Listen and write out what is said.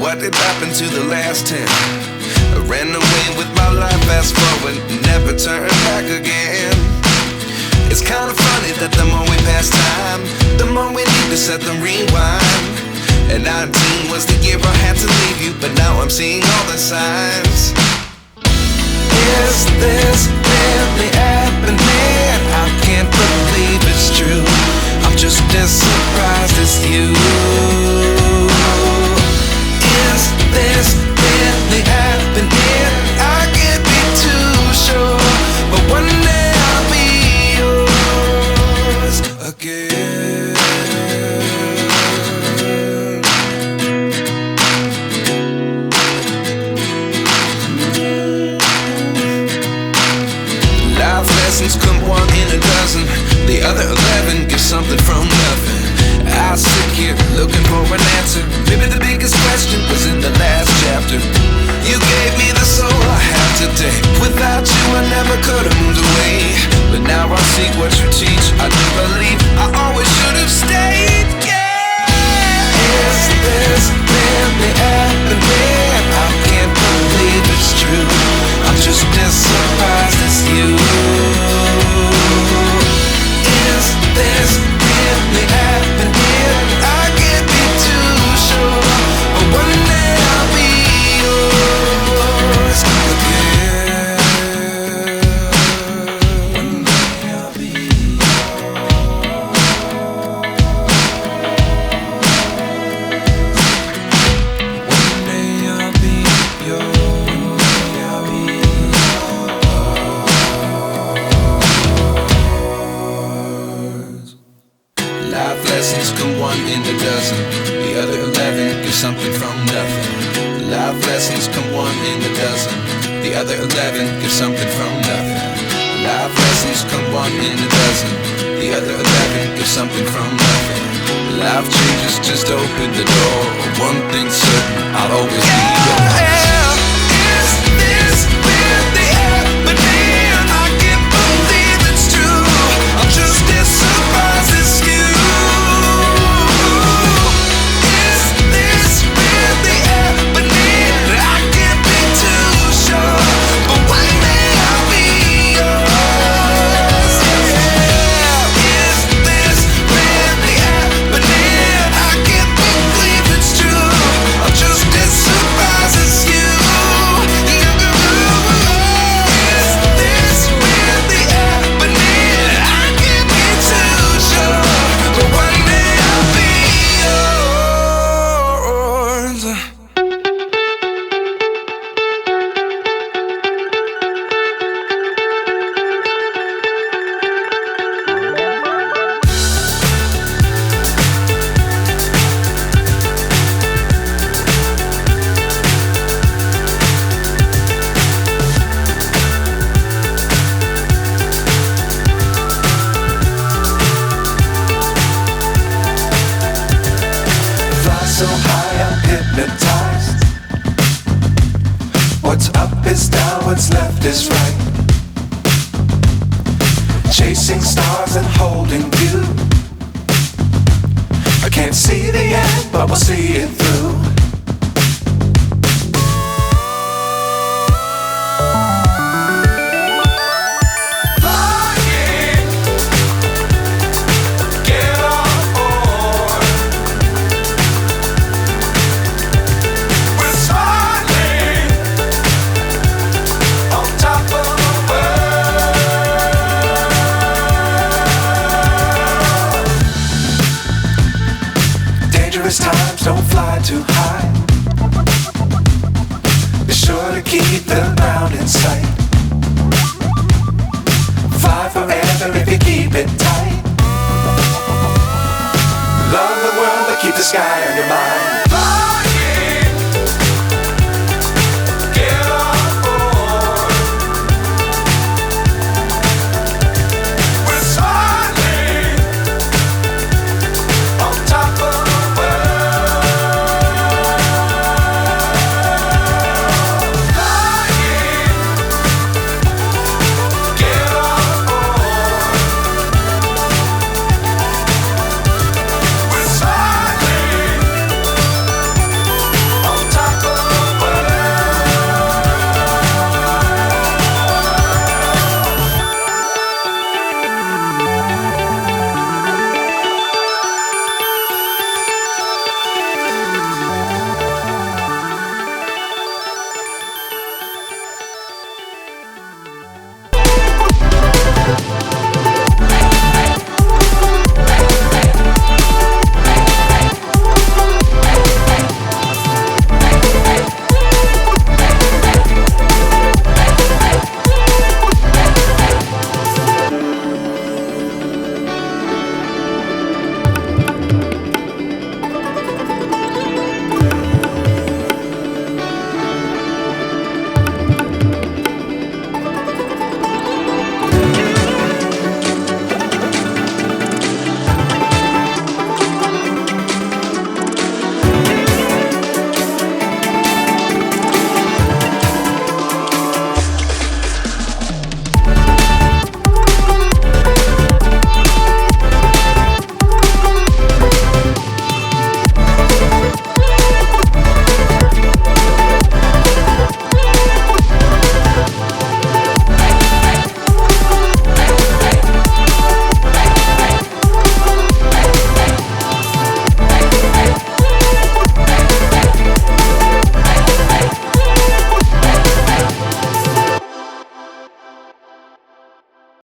what did happen to the last 10? I ran away with my life, fast forward, never turn back again. It's kind of funny that the more we pass time, the more we need to set them rewind. And 19 was the year I had to leave you, but now I'm seeing all the signs. Is this really happening? I can't believe it's true. I'm just as surprised as you. Is this really happening? I can't be too sure, but one day I'll be yours again. Life lessons come one in a dozen. The other 11 get something from nothing. I sit here looking for an answer. Maybe the biggest question was in the last chapter. You gave me the soul I have today. Without you I never could have moved away. But now I see what you teach. I do believe I always should have stayed. Yeah. Is this really happening? I can't believe it's true. I'm just as surprised as you. Is this really happening? I can't be too sure, but one day I'll be yours again. One day I'll be yours. One day I'll be yours. I'll be yours. Life lessons come one in a dozen. The other 11 give something from nothing. Life lessons come one in a dozen. The other 11 give something from nothing. Life lessons come one in a dozen. The other 11 give something from nothing. Life changes, just open the door. One thing's certain, I'll always be yours. Is this really happening? I can't believe it's true. I'm just as surprised as you. Is this really happening? I can't be too sure, but one day I'll be yours. Yeah. Is this really happening? I can't believe it's true. I'm just as surprised as you. Is this really happening? I can't be too sure, but one day I'll be yours. Fly so high, I'm hypnotized. What's up is down, what's left is right. Chasing stars and holding you. I can't see the end, but we'll see it through. Flying, get on board. We're smiling on top of the world. Dangerous times, don't fly too high. Be sure to keep the ground in sight. Fly forever if you keep it tight. Love the world, but keep the sky on your mind. Fly